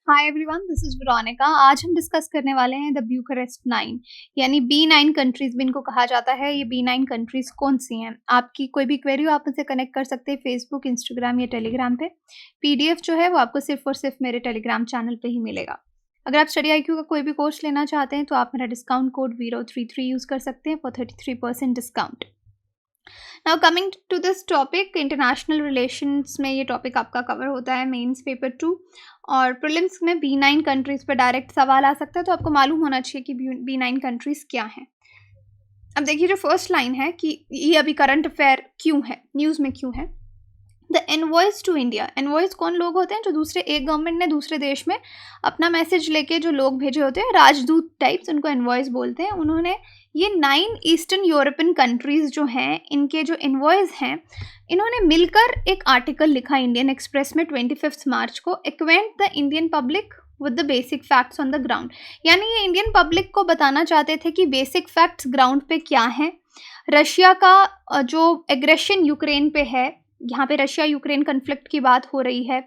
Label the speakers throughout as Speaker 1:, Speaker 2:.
Speaker 1: Hi everyone, this is Veronica. आज हम discuss करने वाले हैं द ब्यूकारेस्ट 9 यानी B9 कंट्रीज भी इनको कहा जाता है। ये B9 कंट्रीज कौन सी हैं? आपकी कोई भी क्वेरी हो आप मुझसे कनेक्ट कर सकते हैं फेसबुक, इंस्टाग्राम या टेलीग्राम पे। पीडीएफ जो है वो आपको सिर्फ और सिर्फ मेरे टेलीग्राम चैनल पे ही मिलेगा। अगर आप स्टडी IQ का कोई भी कोर्स लेना चाहते हैं तो आप मेरा डिस्काउंट कोड 033 यूज़ कर सकते हैं for 33% discount. Now coming to this topic, international relations में ये टॉपिक आपका कवर होता है मेंस पेपर 2 और प्रीलिम्स में B9 कंट्रीज पर डायरेक्ट सवाल आ सकता है। तो आपको मालूम होना चाहिए कि B9 कंट्रीज क्या हैं। अब देखिए, जो फर्स्ट लाइन है कि ये अभी करंट अफेयर क्यों है, न्यूज़ में क्यों है। The envoys to India. Envoys कौन लोग होते हैं? जो दूसरे, एक गवर्नमेंट ने दूसरे देश में अपना मैसेज लेके जो लोग भेजे होते हैं, राजदूत टाइप्स, उनको एनवॉइस बोलते हैं। उन्होंने ये 9 ईस्टर्न यूरोपियन कंट्रीज जो हैं, इनके जो एनवॉइस हैं, इन्होंने मिलकर एक आर्टिकल लिखा इंडियन एक्सप्रेस में 25 मार्च को, acquaint the Indian public with the basic facts on the ground. यानी ये इंडियन पब्लिक को बताना चाहते थे कि बेसिक फैक्ट्स ग्राउंड पे क्या हैं। रशिया का जो एग्रेशन यूक्रेन पे है, यहाँ पे रशिया यूक्रेन कन्फ्लिक्ट की बात हो रही है,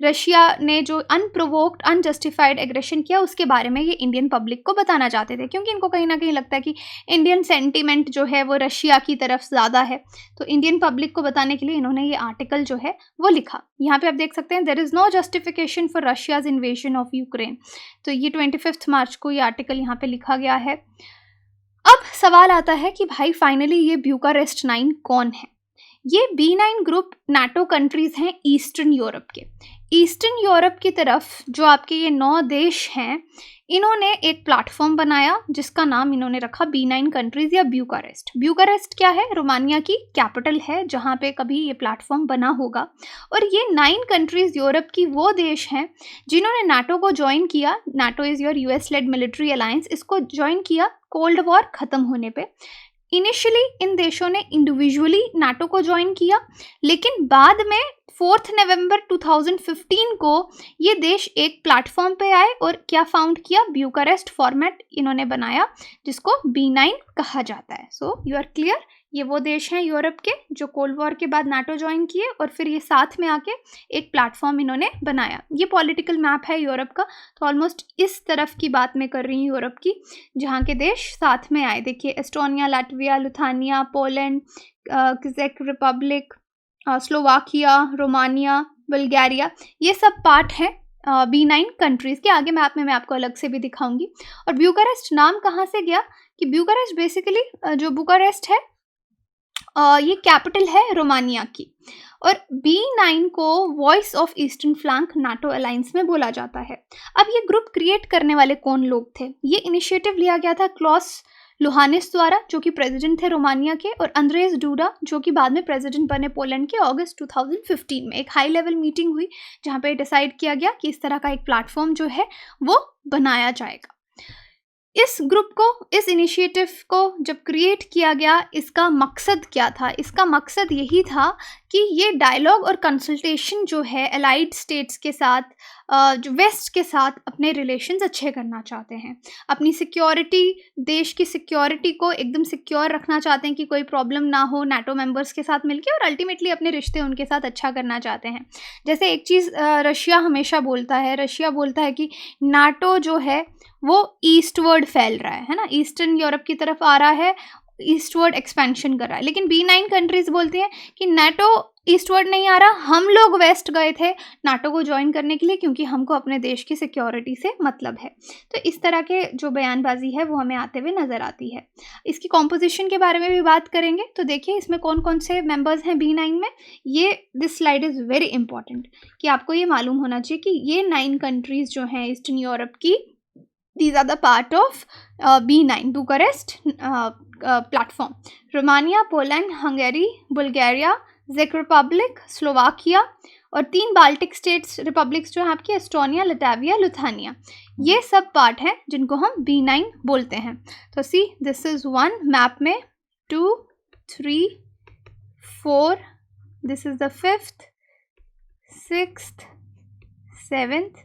Speaker 1: रशिया ने जो अनप्रोवोक्ड अनजस्टिफाइड एग्रेशन किया उसके बारे में ये इंडियन पब्लिक को बताना चाहते थे, क्योंकि इनको कहीं ना कहीं लगता है कि इंडियन सेंटीमेंट जो है वो रशिया की तरफ ज़्यादा है। तो इंडियन पब्लिक को बताने के लिए इन्होंने ये आर्टिकल जो है वो लिखा। यहाँ पे आप देख सकते हैं, there is no justification for Russia's invasion of Ukraine. तो ये 25 मार्च को ये आर्टिकल यहाँ पे लिखा गया है। अब सवाल आता है कि भाई फाइनली ये ब्यूकारेस्ट 9 कौन है? ये B9 ग्रुप नाटो कंट्रीज़ हैं ईस्टर्न यूरोप के। ईस्टर्न यूरोप की तरफ जो आपके ये 9 देश हैं, इन्होंने एक प्लेटफॉर्म बनाया जिसका नाम इन्होंने रखा B9 कंट्रीज़ या ब्यूकारेस्ट। ब्यूकारेस्ट क्या है? रोमानिया की कैपिटल है जहाँ पे कभी ये प्लेटफॉर्म बना होगा। और ये 9 कंट्रीज़ यूरोप की वो देश हैं जिन्होंने नाटो को ज्वाइन किया। NATO is your US led military alliance. इसको ज्वाइन किया कोल्ड वॉर ख़त्म होने पे। इनिशियली इन देशों ने इंडिविजुअली नाटो को ज्वाइन किया, लेकिन बाद में 4 नवंबर 2015 को ये देश एक प्लेटफॉर्म पे आए और क्या फाउंड किया? ब्यूकारेस्ट फॉर्मेट इन्होंने बनाया जिसको B9 कहा जाता है। सो यू आर क्लियर, ये वो देश हैं यूरोप के जो कोल्ड वॉर के बाद नाटो ज्वाइन किए और फिर ये साथ में आके एक प्लेटफॉर्म इन्होंने बनाया। ये पॉलिटिकल मैप है यूरोप का। तो ऑलमोस्ट इस तरफ की बात मैं कर रही हूँ यूरोप की, जहाँ के देश साथ में आए। देखिए, एस्टोनिया, लाटविया, लिथुआनिया, पोलैंड, चेक रिपब्लिक, स्लोवाकिया, रोमानिया, बुल्गारिया, ये सब पार्ट हैं B9 कंट्रीज़ के। आगे मैप में मैं आपको अलग से भी दिखाऊंगी। और ब्यूकारेस्ट नाम कहाँ से गया? कि ब्यूकारेस्ट बेसिकली जो बुकारेस्ट है ये कैपिटल है रोमानिया की। और B9 को voice of eastern flank NATO alliance में बोला जाता है। अब ये ग्रुप क्रिएट करने वाले कौन लोग थे? ये इनिशिएटिव लिया गया था क्लॉस लुहानिस द्वारा, जो कि प्रेसिडेंट थे रोमानिया के, और अंद्रेस डूडा, जो कि बाद में प्रेसिडेंट बने पोलैंड के। अगस्त 2015 में एक हाई लेवल मीटिंग हुई जहाँ पे डिसाइड किया गया कि इस तरह का एक प्लेटफॉर्म जो है वो बनाया जाएगा। इस ग्रुप को, इस इनिशिएटिव को जब क्रिएट किया गया, इसका मकसद क्या था? इसका मकसद यही था कि ये डायलॉग और कंसल्टेशन जो है एलाइड स्टेट्स के साथ, जो वेस्ट के साथ अपने रिलेशंस अच्छे करना चाहते हैं, अपनी सिक्योरिटी, देश की सिक्योरिटी को एकदम सिक्योर रखना चाहते हैं कि कोई प्रॉब्लम ना हो नाटो मेंबर्स के साथ मिलके, और अल्टीमेटली अपने रिश्ते उनके साथ अच्छा करना चाहते हैं। जैसे एक चीज़ रशिया हमेशा बोलता है, रशिया बोलता है कि नाटो जो है वो ईस्टवर्ड फैल रहा है ना, ईस्टर्न यूरोप की तरफ आ रहा है, ईस्टवर्ड एक्सपेंशन कर रहा है। लेकिन B9 कंट्रीज़ बोलती हैं कि नाटो ईस्टवर्ड नहीं आ रहा, हम लोग वेस्ट गए थे नाटो को ज्वाइन करने के लिए क्योंकि हमको अपने देश की सिक्योरिटी से मतलब है। तो इस तरह के जो बयानबाजी है वो हमें आते हुए नज़र आती है। इसकी कॉम्पोजिशन के बारे में भी बात करेंगे। तो देखिए, इसमें कौन कौन से मेंबर्स हैं B9 में। ये this slide is very important कि आपको ये मालूम होना चाहिए कि ये 9 कंट्रीज़ जो हैं ईस्टर्न यूरोप की, these are the part of B9 Bucharest platform. Romania, Poland, Hungary, Bulgaria, चेक रिपब्लिक, स्लोवाकिया और 3 बाल्टिक स्टेट्स रिपब्लिक्स जो हैं आपकी, एस्टोनिया, लाटविया, लिथुआनिया, ये सब पार्ट हैं जिनको हम B9 बोलते हैं। तो सी, दिस इज़ 1 मैप में, 2, 3, 4, this is the 5th, 6th, 7th,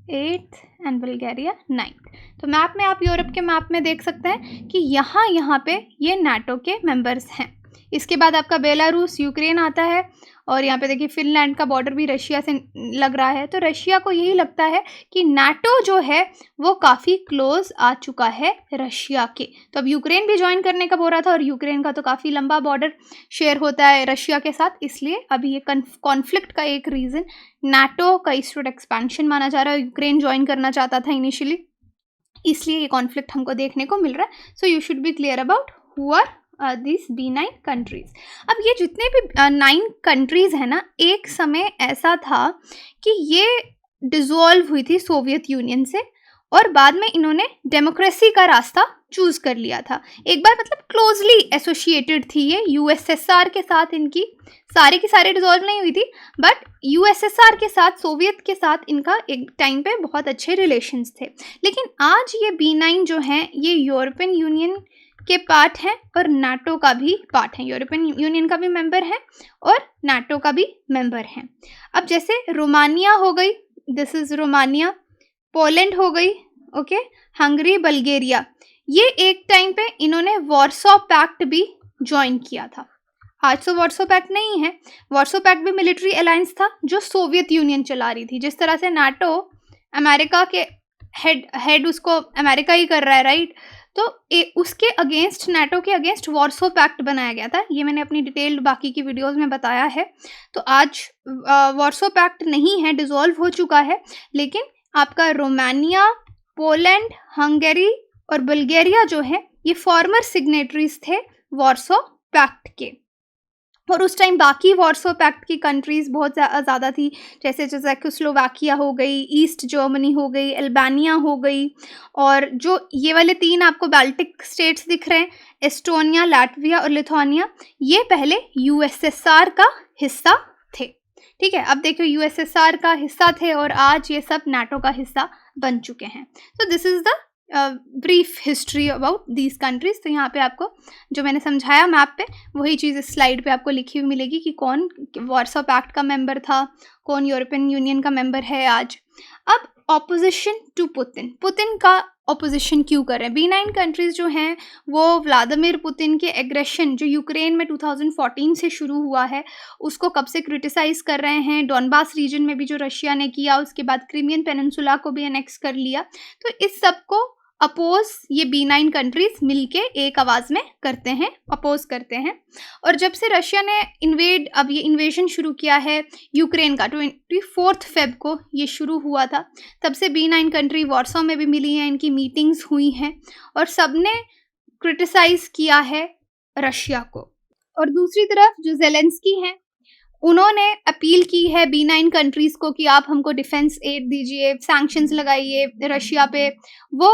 Speaker 1: 8th and Bulgaria 9th। तो मैप में आप यूरोप के मैप में देख सकते हैं कि यहाँ पे ये नाटो के मेंबर्स हैं। इसके बाद आपका बेलारूस, यूक्रेन आता है और यहाँ पे देखिए फिनलैंड का बॉर्डर भी रशिया से लग रहा है। तो रशिया को यही लगता है कि नाटो जो है वो काफ़ी क्लोज आ चुका है रशिया के। तो अब यूक्रेन भी ज्वाइन करने का बोल रहा था, और यूक्रेन का तो काफ़ी लंबा बॉर्डर शेयर होता है रशिया के साथ, इसलिए अभी ये कॉन्फ्लिक्ट का एक रीज़न नाटो का ईस्टवर्ड एक्सपेंशन माना जा रहा है। यूक्रेन ज्वाइन करना चाहता था इनिशियली, इसलिए ये कॉन्फ्लिक्ट हमको देखने को मिल रहा है। So you should be clear about who are this B9 countries. अब ये जितने भी 9 कंट्रीज हैं ना, एक समय ऐसा था कि ये डिसॉल्व हुई थी सोवियत यूनियन से, और बाद में इन्होंने डेमोक्रेसी का रास्ता चूज कर लिया था। एक बार मतलब क्लोजली एसोसिएटेड थी ये USSR के साथ, इनकी सारी की सारी डिसॉल्व नहीं हुई थी, बट USSR के साथ, सोवियत के साथ इनका एक टाइम पे बहुत अच्छे रिलेशंस थे। लेकिन आज ये B9 जो हैं ये यूरोपियन यूनियन के पार्ट हैं और नाटो का भी पार्ट हैं। यूरोपियन यूनियन का भी मेंबर है और नाटो का भी मेंबर हैं। अब जैसे रोमानिया हो गई, दिस इज रोमानिया, पोलैंड हो गई, ओके, हंगरी, बल्गेरिया, ये एक टाइम पे इन्होंने वॉर्सो पैक्ट भी ज्वाइन किया था। आज तो वॉर्सो पैक्ट नहीं है, वॉर्सो पैक्ट भी मिलिट्री अलायंस था जो सोवियत यूनियन चला रही थी। जिस तरह से नाटो अमेरिका के हेड उसको अमेरिका ही कर रहा है, राइट, तो उसके अगेंस्ट, नाटो के अगेंस्ट वॉर्सो पैक्ट बनाया गया था। ये मैंने अपनी डिटेल्ड बाकी की वीडियोस में बताया है। तो आज वॉर्सो पैक्ट नहीं है, डिसॉल्व हो चुका है, लेकिन आपका रोमानिया, पोलैंड, हंगरी और बुल्गारिया जो है ये फॉर्मर सिग्नेटरीज थे वॉर्सो पैक्ट के। और उस टाइम बाकी वॉर्सो पैक्ट की कंट्रीज़ बहुत ज़्यादा थी, जैसे चेकोस्लोवाकिया हो गई, ईस्ट जर्मनी हो गई, अल्बानिया हो गई, और जो ये वाले 3 आपको बाल्टिक स्टेट्स दिख रहे हैं, एस्टोनिया, लाटविया और लिथुआनिया, ये पहले USSR का हिस्सा थे। ठीक है, अब देखो USSR का हिस्सा थे और आज ये सब नाटो का हिस्सा बन चुके हैं। तो this is the brief history about these countries. तो यहाँ पे आपको जो मैंने समझाया मैप पे, वही चीज़ इस स्लाइड पे आपको लिखी हुई मिलेगी कि कौन वॉर्सो पैक्ट का मेंबर था, कौन यूरोपियन यूनियन का मेंबर है आज। अब ऑपोजिशन टू पुतिन, पुतिन का ऑपोजिशन क्यों कर रहे हैं? B9 कंट्रीज जो हैं वो व्लादिमीर पुतिन के एग्रेशन जो यूक्रेन में 2014 से शुरू हुआ है उसको कब से क्रिटिसाइज़ कर रहे हैं। डॉनबास रीजन में भी जो रशिया ने किया, उसके बाद क्रीमियन पेनिनसुला को भी एनेक्स कर लिया। तो इस सब को अपोज ये B9 कंट्रीज मिलके एक आवाज़ में करते हैं, अपोज करते हैं। और जब से रशिया ने अब ये इन्वेजन शुरू किया है यूक्रेन का, 24 फेब को ये शुरू हुआ था, तब से B9 कंट्री वॉर्सो में भी मिली हैं, इनकी मीटिंग्स हुई हैं और सबने क्रिटिसाइज़ किया है रशिया को। और दूसरी तरफ जो ज़ेलेंस्की हैं, उन्होंने अपील की है B9 कंट्रीज़ को कि आप हमको डिफेंस एड दीजिए, सैंक्शंस लगाइए रशिया पे। वो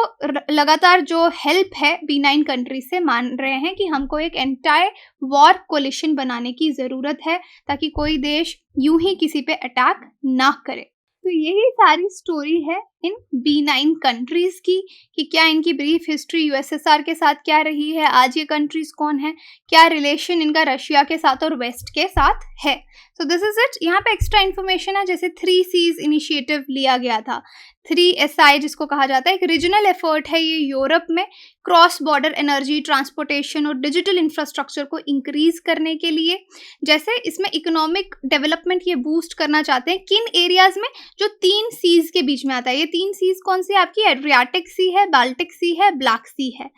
Speaker 1: लगातार जो हेल्प है B9 कंट्रीज से मान रहे हैं कि हमको एक एंटायर वॉर कोलिशन बनाने की ज़रूरत है ताकि कोई देश यूं ही किसी पे अटैक ना करे। तो यही सारी स्टोरी है इन B9 कंट्रीज़ की कि क्या इनकी ब्रीफ हिस्ट्री USSR के साथ क्या रही है, आज ये कंट्रीज़ कौन है, क्या रिलेशन इनका रशिया के साथ और वेस्ट के साथ है। So this is it. यहाँ पे एक्स्ट्रा इन्फॉर्मेशन है, जैसे 3 Cs इनिशिएटिव लिया गया था, 3SI जिसको कहा जाता है, एक रीजनल एफर्ट है ये यूरोप में क्रॉस बॉर्डर एनर्जी, ट्रांसपोर्टेशन और डिजिटल इंफ्रास्ट्रक्चर को इंक्रीज करने के लिए। जैसे इसमें इकोनॉमिक डेवलपमेंट ये बूस्ट करना चाहते हैं किन एरियाज में, जो 3 सीज के बीच में आता है। ये 3 सीज कौन सी आपकी? एड्रियाटिक सी है, बाल्टिक सी है, ब्लैक सी है।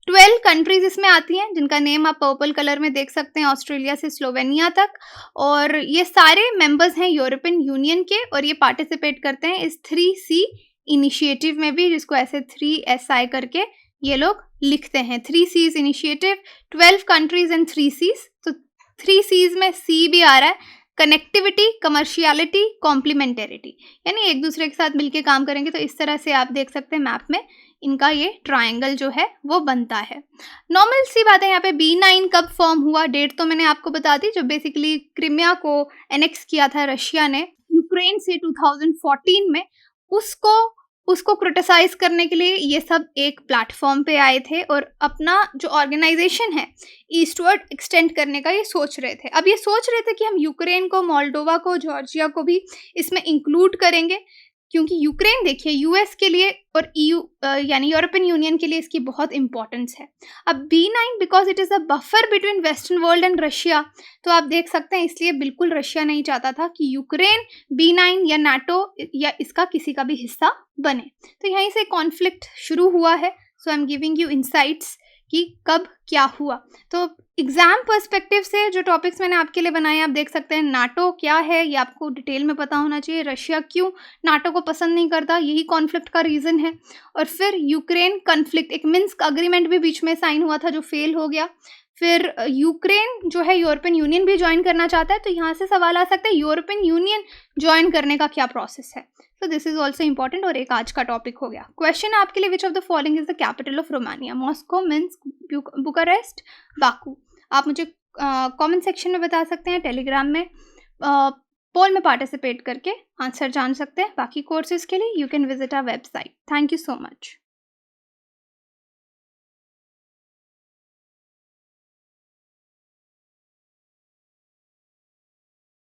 Speaker 1: 12 कंट्रीज इसमें आती हैं जिनका नेम आप पर्पल कलर में देख सकते हैं, ऑस्ट्रेलिया से स्लोवेनिया तक, और ये सारे मेंबर्स हैं यूरोपियन यूनियन के और ये पार्टिसिपेट करते हैं इस 3C इनिशिएटिव में भी, जिसको ऐसे 3SI करके ये लोग लिखते हैं। 3Cs initiative, 12 countries and 3 Cs। तो 3 Cs में C भी आ रहा है, कनेक्टिविटी, कमर्शियलिटी, कॉम्प्लीमेंटेरिटी, यानी एक दूसरे के साथ मिलके काम करेंगे। तो इस तरह से आप देख सकते हैं मैप में इनका ये ट्रायंगल जो है वो बनता है। नॉर्मल सी बात है। यहाँ पे B9 कब फॉर्म हुआ, डेट तो मैंने आपको बता दी, जो बेसिकली क्रिमिया को एनेक्स किया था रशिया ने यूक्रेन से 2014 में, उसको क्रिटिसाइज करने के लिए ये सब एक प्लेटफॉर्म पे आए थे और अपना जो ऑर्गेनाइजेशन है ईस्टवर्ड एक्सटेंड करने का ये सोच रहे थे। अब ये सोच रहे थे कि हम यूक्रेन को, मोल्डोवा को, जॉर्जिया को भी इसमें इंक्लूड करेंगे, क्योंकि यूक्रेन देखिए यूएस के लिए और ईयू यानी यूरोपियन यूनियन के लिए इसकी बहुत इंपॉर्टेंस है। अब B9 because it is a buffer between western world and Russia, तो आप देख सकते हैं इसलिए बिल्कुल रशिया नहीं चाहता था कि यूक्रेन B9 या नाटो या इसका किसी का भी हिस्सा बने। तो यहीं से कॉन्फ्लिक्ट शुरू हुआ है। So I am giving you insights कि कब क्या हुआ। तो एग्जाम पर्सपेक्टिव से जो टॉपिक्स मैंने आपके लिए बनाए आप देख सकते हैं, नाटो क्या है ये आपको डिटेल में पता होना चाहिए, रशिया क्यों नाटो को पसंद नहीं करता यही कॉन्फ्लिक्ट का रीज़न है, और फिर यूक्रेन कॉन्फ्लिक्ट, एक मिन्स्क अग्रीमेंट भी बीच में साइन हुआ था जो फेल हो गया। फिर यूक्रेन जो है यूरोपियन यूनियन भी ज्वाइन करना चाहता है, तो यहाँ से सवाल आ सकता है यूरोपियन यूनियन ज्वाइन करने का क्या प्रोसेस है। तो दिस इज ऑल्सो इंपॉर्टेंट और एक आज का टॉपिक हो गया। क्वेश्चन आपके लिए, which of the following is the capital of Romania? Moscow, Minsk, Bucharest, Baku. आप मुझे कमेंट सेक्शन में बता सकते हैं, टेलीग्राम में पोल में पार्टिसिपेट करके आंसर जान सकते हैं। बाकी कोर्सेज के लिए you can visit our website. Thank you so much.